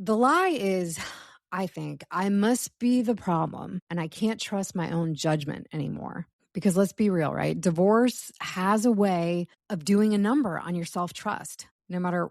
The lie is, I think, I must be the problem and I can't trust my own judgment anymore. Because let's be real, right? Divorce has a way of doing a number on your self-trust. No matter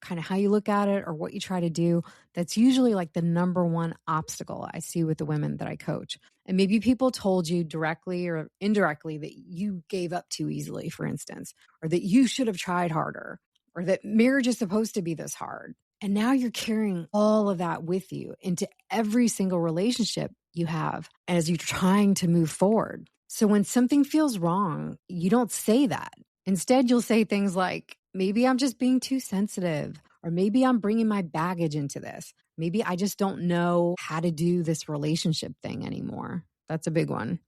kind of how you look at it or what you try to do, that's usually like the number one obstacle I see with the women that I coach. And maybe people told you directly or indirectly that you gave up too easily, for instance, or that you should have tried harder, or that marriage is supposed to be this hard. And now you're carrying all of that with you into every single relationship you have as you're trying to move forward. So when something feels wrong, you don't say that. Instead, you'll say things like, maybe I'm just being too sensitive, or maybe I'm bringing my baggage into this. Maybe I just don't know how to do this relationship thing anymore. That's a big one.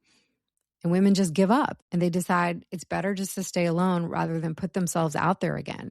And women just give up and they decide it's better just to stay alone rather than put themselves out there again.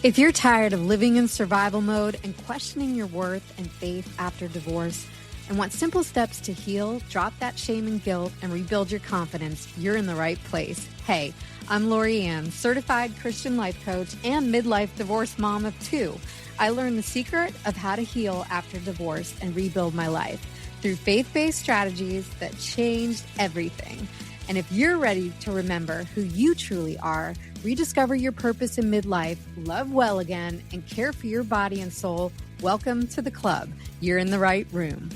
If you're tired of living in survival mode and questioning your worth and faith after divorce and want simple steps to heal, drop that shame and guilt, and rebuild your confidence, you're in the right place. Hey, I'm Lori Ann, certified Christian life coach and midlife divorce mom of 2. I learned the secret of how to heal after divorce and rebuild my life through faith-based strategies that changed everything. And if you're ready to remember who you truly are, rediscover your purpose in midlife, love well again, and care for your body and soul, welcome to the club. You're in the right room.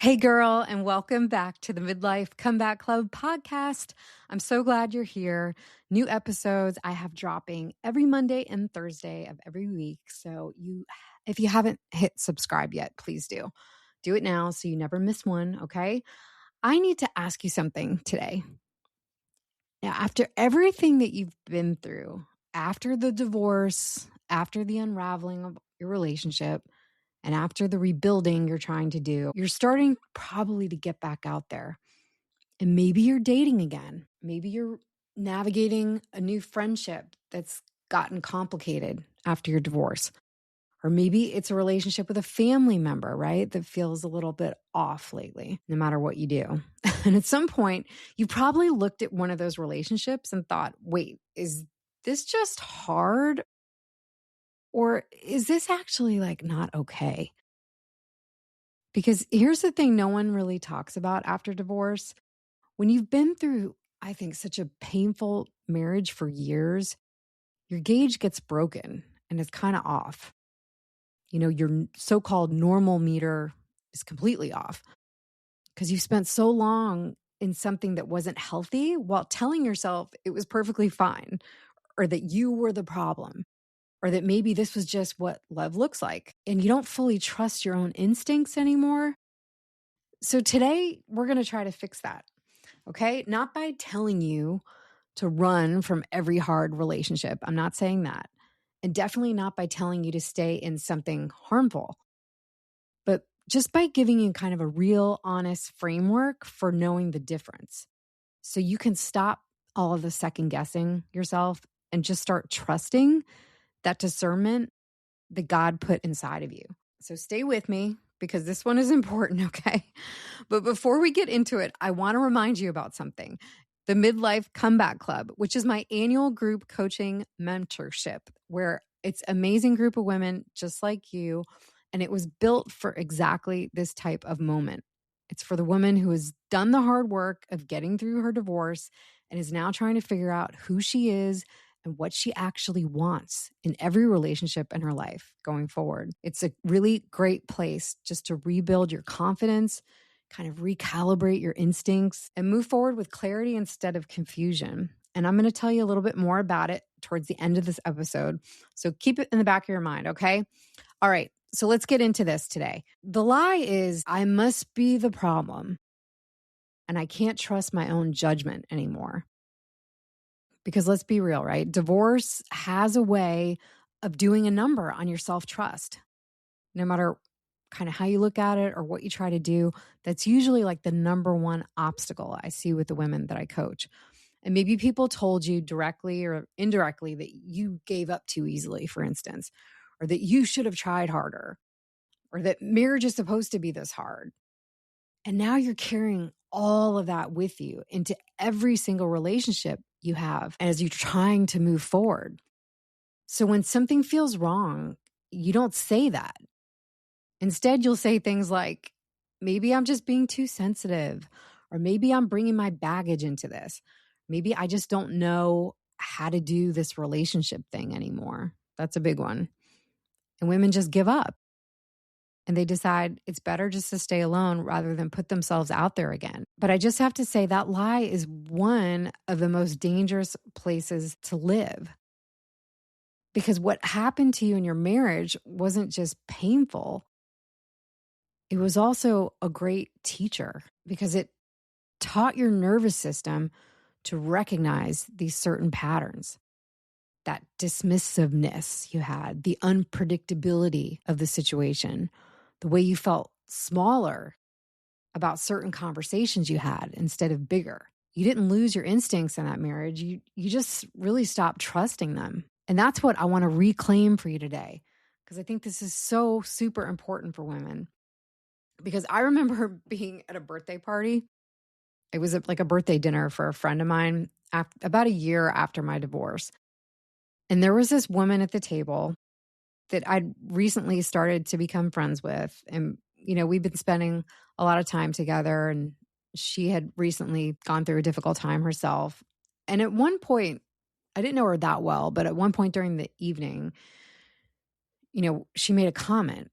Hey girl, and welcome back to the Midlife Comeback Club podcast. I'm so glad you're here. New episodes I have dropping every Monday and Thursday of every week. So if you haven't hit subscribe yet, please do. Do it now so you never miss one, okay? I need to ask you something today. Now, after everything that you've been through, after the divorce, after the unraveling of your relationship, and after the rebuilding you're trying to do, you're starting probably to get back out there. And maybe you're dating again. Maybe you're navigating a new friendship that's gotten complicated after your divorce. Or maybe it's a relationship with a family member, right? That feels a little bit off lately, no matter what you do. And at some point, you probably looked at one of those relationships and thought, wait, is this just hard? Or is this actually like not okay? Because here's the thing no one really talks about after divorce. When you've been through, I think, such a painful marriage for years, your gauge gets broken and it's kind of off. You know, your so-called normal meter is completely off because you've spent so long in something that wasn't healthy while telling yourself it was perfectly fine, or that you were the problem, or that maybe this was just what love looks like, and you don't fully trust your own instincts anymore. So today we're going to try to fix that, okay? Not by telling you to run from every hard relationship. I'm not saying that. And definitely not by telling you to stay in something harmful, but just by giving you kind of a real, honest framework for knowing the difference. So you can stop all of the second guessing yourself and just start trusting that discernment that God put inside of you. So stay with me because this one is important, okay? But before we get into it, I want to remind you about something. The Midlife Comeback Club, which is my annual group coaching mentorship, where it's an amazing group of women just like you. And it was built for exactly this type of moment. It's for the woman who has done the hard work of getting through her divorce and is now trying to figure out who she is and what she actually wants in every relationship in her life going forward. It's a really great place just to rebuild your confidence, kind of recalibrate your instincts, and move forward with clarity instead of confusion. And I'm going to tell you a little bit more about it towards the end of this episode. So keep it in the back of your mind, okay? All right, so let's get into this today. The lie is, I must be the problem, and I can't trust my own judgment anymore. Because let's be real, right? Divorce has a way of doing a number on your self-trust. No matter kind of how you look at it or what you try to do, that's usually like the number one obstacle I see with the women that I coach. And maybe people told you directly or indirectly that you gave up too easily, for instance, or that you should have tried harder, or that marriage is supposed to be this hard. And now you're carrying all of that with you into every single relationship you have as you're trying to move forward. So when something feels wrong, you don't say that. Instead, you'll say things like, maybe I'm just being too sensitive, or maybe I'm bringing my baggage into this. Maybe I just don't know how to do this relationship thing anymore. That's a big one. And women just give up and they decide it's better just to stay alone rather than put themselves out there again. But I just have to say that lie is one of the most dangerous places to live. Because what happened to you in your marriage wasn't just painful. It was also a great teacher because it taught your nervous system to recognize these certain patterns. That dismissiveness you had, the unpredictability of the situation, the way you felt smaller about certain conversations you had instead of bigger. You didn't lose your instincts in that marriage. You just really stopped trusting them. And that's what I want to reclaim for you today, because I think this is so super important for women. Because I remember being at a birthday party. It was like a birthday dinner for a friend of mine about a year after my divorce. And there was this woman at the table that I'd recently started to become friends with. And, we've been spending a lot of time together, and she had recently gone through a difficult time herself. And at one point, I didn't know her that well, but at one point during the evening, she made a comment,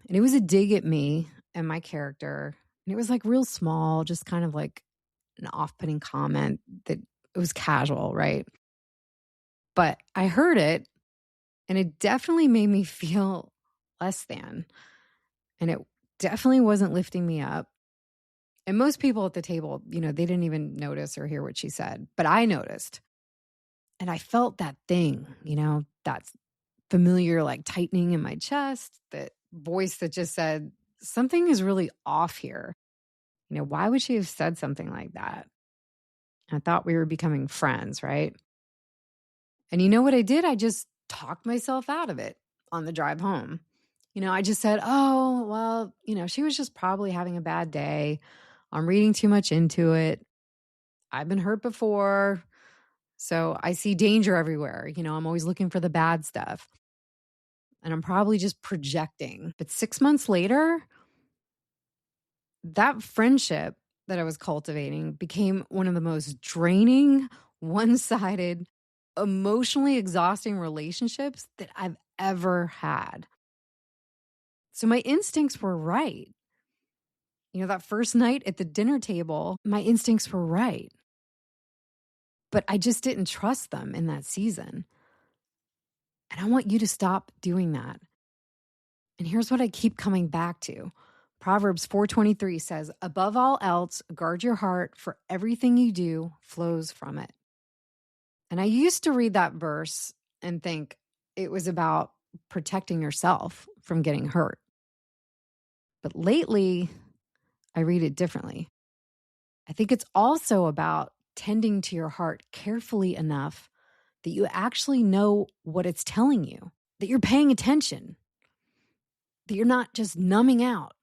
and it was a dig at me and my character. And it was like real small, just kind of like an off-putting comment that it was casual, right? But I heard it, and it definitely made me feel less than. And it definitely wasn't lifting me up. And most people at the table, they didn't even notice or hear what she said. But I noticed. And I felt that thing, that familiar like tightening in my chest, that voice that just said, something is really off here. Why would she have said something like that? I thought we were becoming friends, right? And you know what I did? I just talked myself out of it on the drive home. I just said, oh, well, she was just probably having a bad day. I'm reading too much into it. I've been hurt before. So I see danger everywhere. I'm always looking for the bad stuff. And I'm probably just projecting. But 6 months later, that friendship that I was cultivating became one of the most draining, one-sided, emotionally exhausting relationships that I've ever had. So my instincts were right. That first night at the dinner table, my instincts were right. But I just didn't trust them in that season. And I want you to stop doing that. And here's what I keep coming back to. Proverbs 4:23 says, above all else, guard your heart, for everything you do flows from it. And I used to read that verse and think it was about protecting yourself from getting hurt. But lately, I read it differently. I think it's also about tending to your heart carefully enough that you actually know what it's telling you, that you're paying attention, that you're not just numbing out,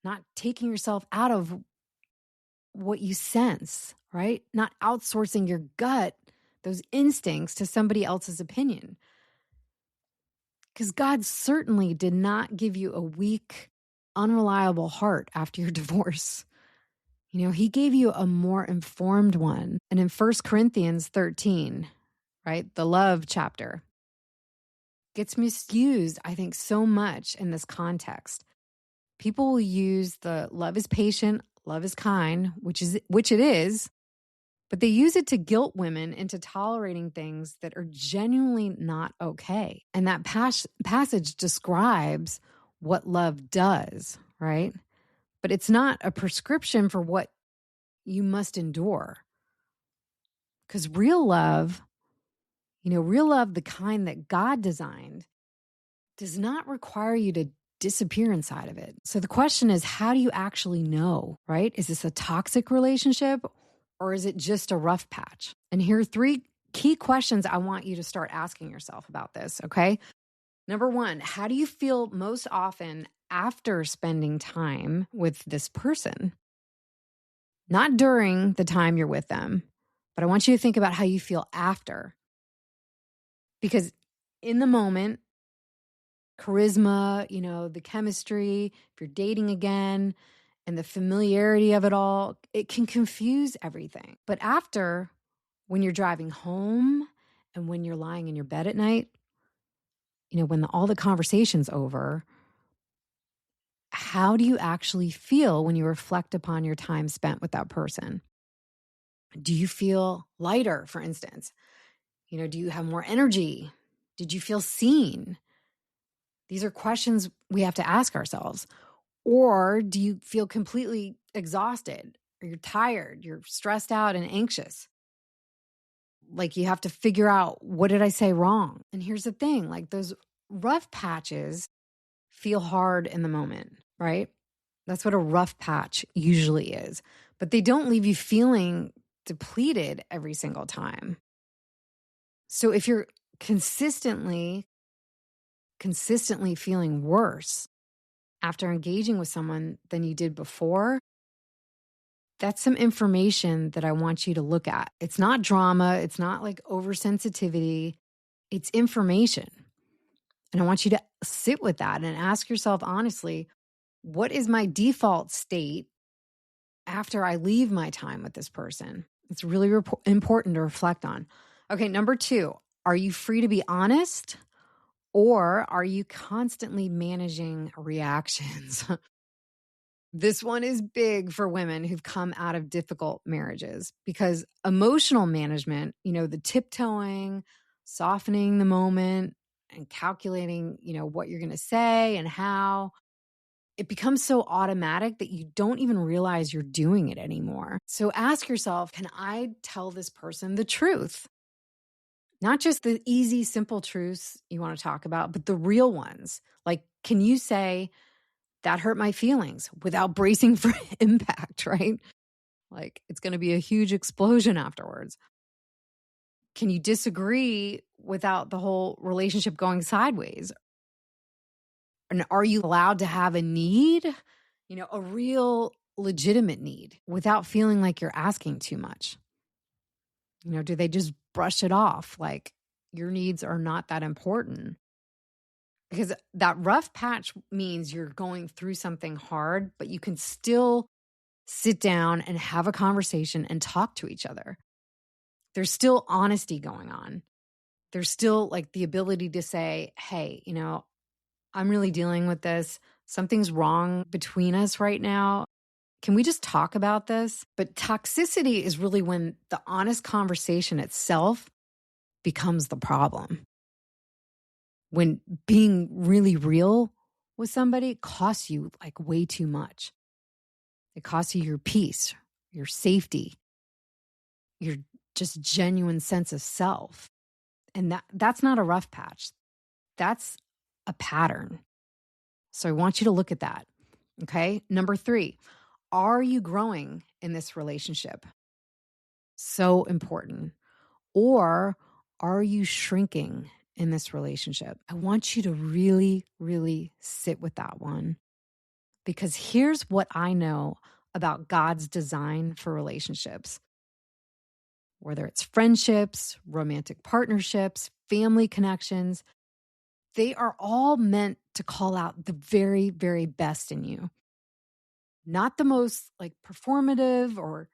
not taking yourself out of what you sense, right? Not outsourcing your gut, those instincts, to somebody else's opinion. Because God certainly did not give you a weak, unreliable heart after your divorce. He gave you a more informed one. And in 1 Corinthians 13, right, the love chapter, gets misused, I think, so much in this context. People will use the love is patient, love is kind, which it is, but they use it to guilt women into tolerating things that are genuinely not okay. And that passage describes what love does, right? But it's not a prescription for what you must endure. Because real love, the kind that God designed, does not require you to disappear inside of it. So the question is, how do you actually know, right? Is this a toxic relationship, or is it just a rough patch? And here are 3 key questions I want you to start asking yourself about this, okay? Number 1, how do you feel most often after spending time with this person? Not during the time you're with them, But I want you to think about how you feel after. Because in the moment, charisma, the chemistry, if you're dating again, and the familiarity of it all, it can confuse everything. But after, when you're driving home and when you're lying in your bed at night, when all the conversation's over, how do you actually feel when you reflect upon your time spent with that person? Do you feel lighter, for instance? Do you have more energy? Did you feel seen? These are questions we have to ask ourselves. Or do you feel completely exhausted, or you're tired, you're stressed out and anxious? Like you have to figure out, what did I say wrong? And here's the thing, like those rough patches feel hard in the moment, right? That's what a rough patch usually is. But they don't leave you feeling depleted every single time. So if you're consistently feeling worse after engaging with someone than you did before, that's some information that I want you to look at. It's not drama. It's not like oversensitivity. It's information. And I want you to sit with that and ask yourself honestly, what is my default state after I leave my time with this person? It's really important to reflect on. Okay, number 2, are you free to be honest, or are you constantly managing reactions? This one is big for women who've come out of difficult marriages, because emotional management, the tiptoeing, softening the moment, and calculating, what you're going to say and how, it becomes so automatic that you don't even realize you're doing it anymore. So ask yourself, can I tell this person the truth? Not just the easy, simple truths you want to talk about, but the real ones. Like, can you say, that hurt my feelings, without bracing for impact, right? Like, it's going to be a huge explosion afterwards. Can you disagree without the whole relationship going sideways? And are you allowed to have a need, a real legitimate need, without feeling like you're asking too much? Do they just brush it off like your needs are not that important? Because that rough patch means you're going through something hard, but you can still sit down and have a conversation and talk to each other. There's still honesty going on. There's still like the ability to say, hey, I'm really dealing with this. Something's wrong between us right now. Can we just talk about this? But toxicity is really when the honest conversation itself becomes the problem. When being really real with somebody costs you like way too much. It costs you your peace, your safety, your just genuine sense of self. And that's not a rough patch. That's a pattern. So I want you to look at that. Okay. Number 3, are you growing in this relationship? So important. Or are you shrinking in this relationship? I want you to really, really sit with that one. Because here's what I know about God's design for relationships. Whether it's friendships, romantic partnerships, family connections, they are all meant to call out the very, very best in you. Not the most like performative or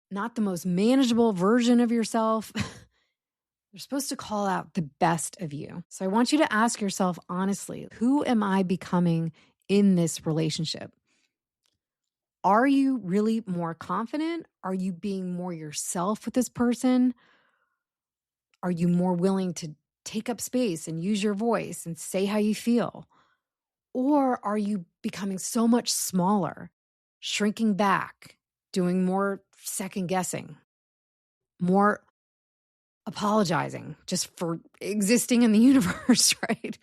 not the most manageable version of yourself. They're supposed to call out the best of you. So I want you to ask yourself honestly, who am I becoming in this relationship? Are you really more confident? Are you being more yourself with this person? Are you more willing to take up space and use your voice and say how you feel? Or are you becoming so much smaller, shrinking back, doing more second guessing, more apologizing just for existing in the universe, right?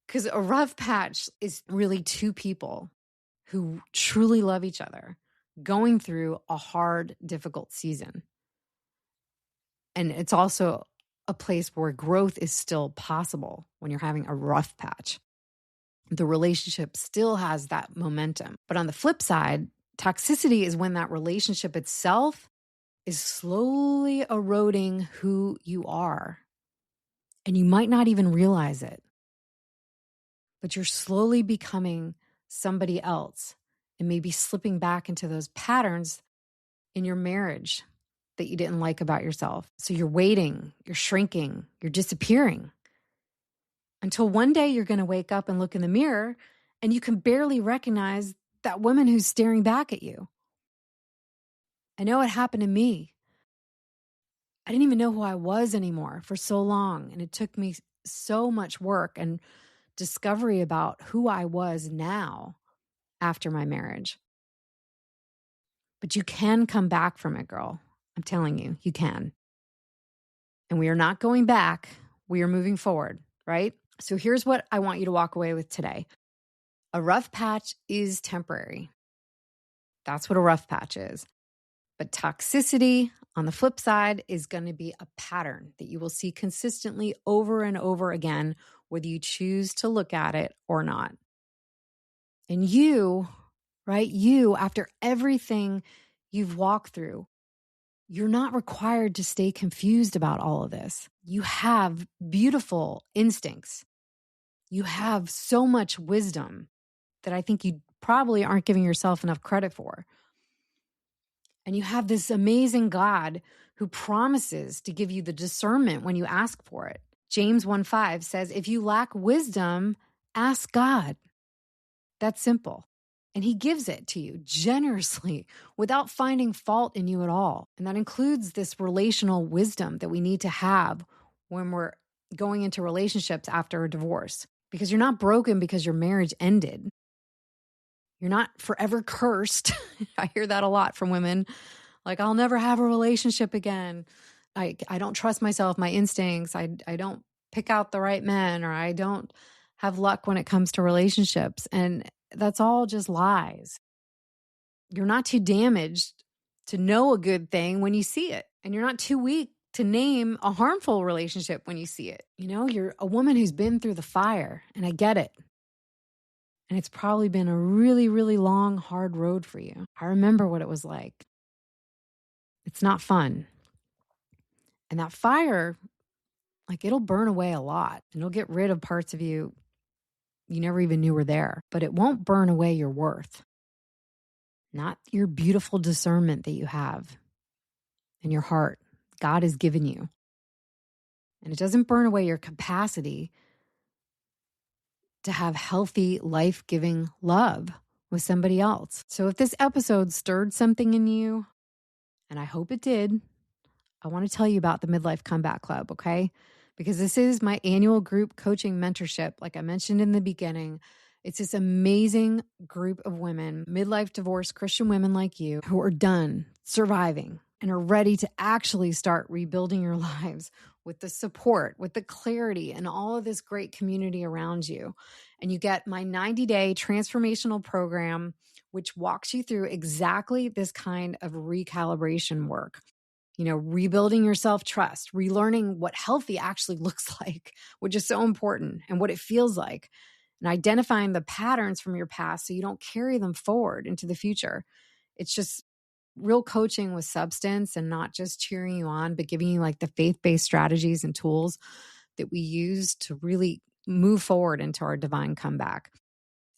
Because a rough patch is really 2 people who truly love each other going through a hard, difficult season. And it's also a place where growth is still possible when you're having a rough patch. The relationship still has that momentum. But on the flip side, toxicity is when that relationship itself is slowly eroding who you are. And you might not even realize it, but you're slowly becoming somebody else and maybe slipping back into those patterns in your marriage that you didn't like about yourself. So you're waiting, you're shrinking, you're disappearing until one day you're going to wake up and look in the mirror and you can barely recognize that woman who's staring back at you. I know it happened to me. I didn't even know who I was anymore for so long. And it took me so much work and discovery about who I was now after my marriage. But you can come back from it, girl. I'm telling you, you can. And we are not going back. We are moving forward, right? So here's what I want you to walk away with today. A rough patch is temporary. That's what a rough patch is. But toxicity, on the flip side, is going to be a pattern that you will see consistently over and over again, whether you choose to look at it or not. And you, right, you, after everything you've walked through, you're not required to stay confused about all of this. You have beautiful instincts. You have so much wisdom that I think you probably aren't giving yourself enough credit for. And you have this amazing God who promises to give you the discernment when you ask for it. James 1:5 says, if you lack wisdom, ask God. That's simple. And he gives it to you generously without finding fault in you at all. And that includes this relational wisdom that we need to have when we're going into relationships after a divorce. Because you're not broken because your marriage ended. You're not forever cursed. I hear that a lot from women. Like, I'll never have a relationship again. I don't trust myself, my instincts. I don't pick out the right men, or I don't have luck when it comes to relationships. And that's all just lies. You're not too damaged to know a good thing when you see it. And you're not too weak to name a harmful relationship when you see it. You know, you're a woman who's been through the fire, and I get it. And it's probably been a really, really long, hard road for you. I remember what it was like. It's not fun. And that fire, like, it'll burn away a lot, and it'll get rid of parts of you never even knew were there. But it won't burn away your worth, not your beautiful discernment that you have in your heart. God has given you. And it doesn't burn away your capacity to have healthy, life-giving love with somebody else. So if this episode stirred something in you, and I hope it did, I want to tell you about the Midlife Comeback Club, okay? Because this is my annual group coaching mentorship. Like I mentioned in the beginning, it's this amazing group of women, midlife divorced Christian women like you, who are done surviving and are ready to actually start rebuilding your lives with the support, with the clarity, and all of this great community around you. And you get my 90-day transformational program, which walks you through exactly this kind of recalibration work. You know, rebuilding your self-trust, relearning what healthy actually looks like, which is so important, and what it feels like, and identifying the patterns from your past so you don't carry them forward into the future. It's just real coaching with substance, and not just cheering you on, but giving you like the faith-based strategies and tools that we use to really move forward into our divine comeback.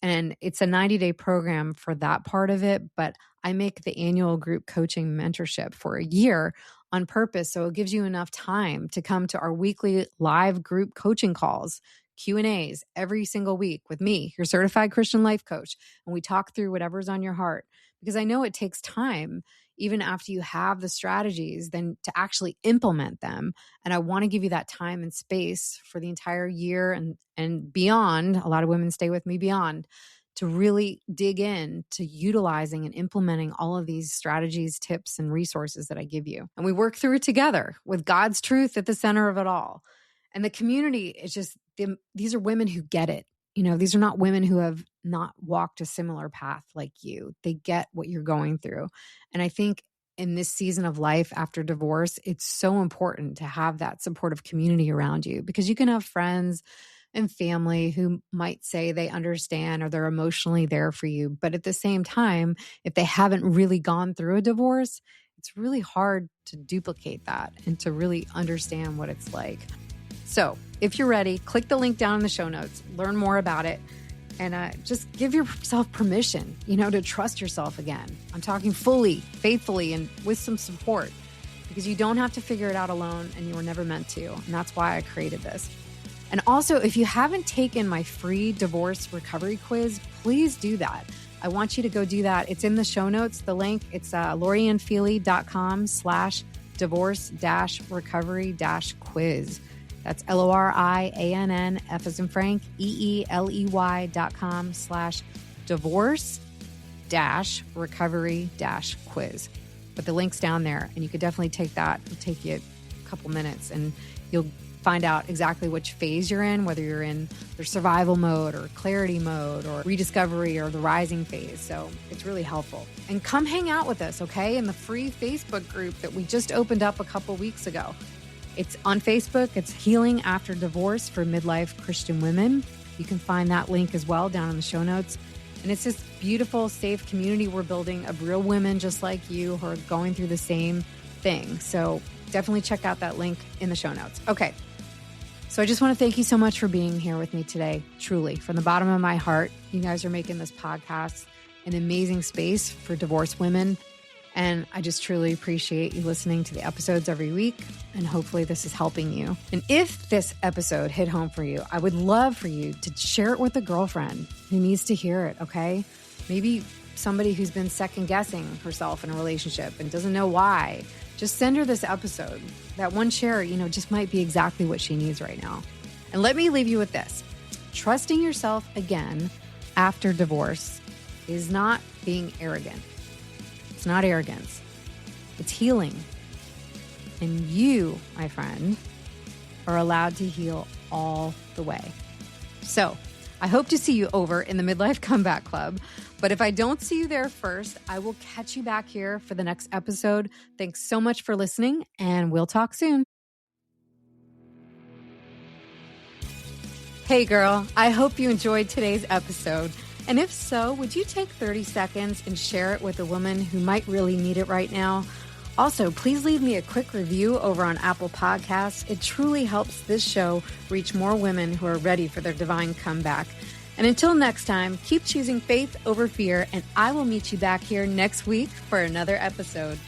And it's a 90-day program for that part of it, but I make the annual group coaching mentorship for a year on purpose. So it gives you enough time to come to our weekly live group coaching calls, Q&As every single week with me, your certified Christian life coach. And we talk through whatever's on your heart, because I know it takes time, even after you have the strategies, then to actually implement them. And I want to give you that time and space for the entire year and beyond. A lot of women stay with me beyond, to really dig in to utilizing and implementing all of these strategies, tips, and resources that I give you. And we work through it together with God's truth at the center of it all. And the community is just, these are women who get it. You know, these are not women who have not walked a similar path like you. They get what you're going through. And I think in this season of life after divorce, it's so important to have that supportive community around you, because you can have friends and family who might say they understand or they're emotionally there for you. But at the same time, if they haven't really gone through a divorce, It's really hard to duplicate that and to really understand what it's like. So if you're ready, click the link down in the show notes, learn more about it, and just give yourself permission, to trust yourself again. I'm talking fully, faithfully, and with some support, because you don't have to figure it out alone, and you were never meant to. And that's why I created this. And also, if you haven't taken my free divorce recovery quiz, please do that. I want you to go do that. It's in the show notes. The link, it's loriannfeely.com/divorce-recovery-quiz. That's LORIANNF as in Frank, EELEY.com/divorce-recovery-quiz. But the link's down there, and you could definitely take that. It'll take you a couple minutes, and you'll find out exactly which phase you're in, whether you're in the survival mode or clarity mode or rediscovery or the rising phase. So it's really helpful. And come hang out with us, okay, in the free Facebook group that we just opened up a couple weeks ago. It's on Facebook. It's Healing After Divorce for Midlife Christian Women. You can find that link as well down in the show notes. And it's this beautiful, safe community we're building of real women just like you who are going through the same thing. So definitely check out that link in the show notes. Okay. So I just want to thank you so much for being here with me today. Truly, from the bottom of my heart, you guys are making this podcast an amazing space for divorced women. And I just truly appreciate you listening to the episodes every week. And hopefully this is helping you. And if this episode hit home for you, I would love for you to share it with a girlfriend who needs to hear it, okay? Maybe somebody who's been second guessing herself in a relationship and doesn't know why. Just send her this episode. That one share, just might be exactly what she needs right now. And let me leave you with this. Trusting yourself again after divorce is not being arrogant. It's not arrogance. It's healing. And you, my friend, are allowed to heal all the way. So I hope to see you over in the Midlife Comeback Club. But if I don't see you there first, I will catch you back here for the next episode. Thanks so much for listening, and we'll talk soon. Hey girl, I hope you enjoyed today's episode. And if so, would you take 30 seconds and share it with a woman who might really need it right now? Also, please leave me a quick review over on Apple Podcasts. It truly helps this show reach more women who are ready for their divine comeback. And until next time, keep choosing faith over fear, and I will meet you back here next week for another episode.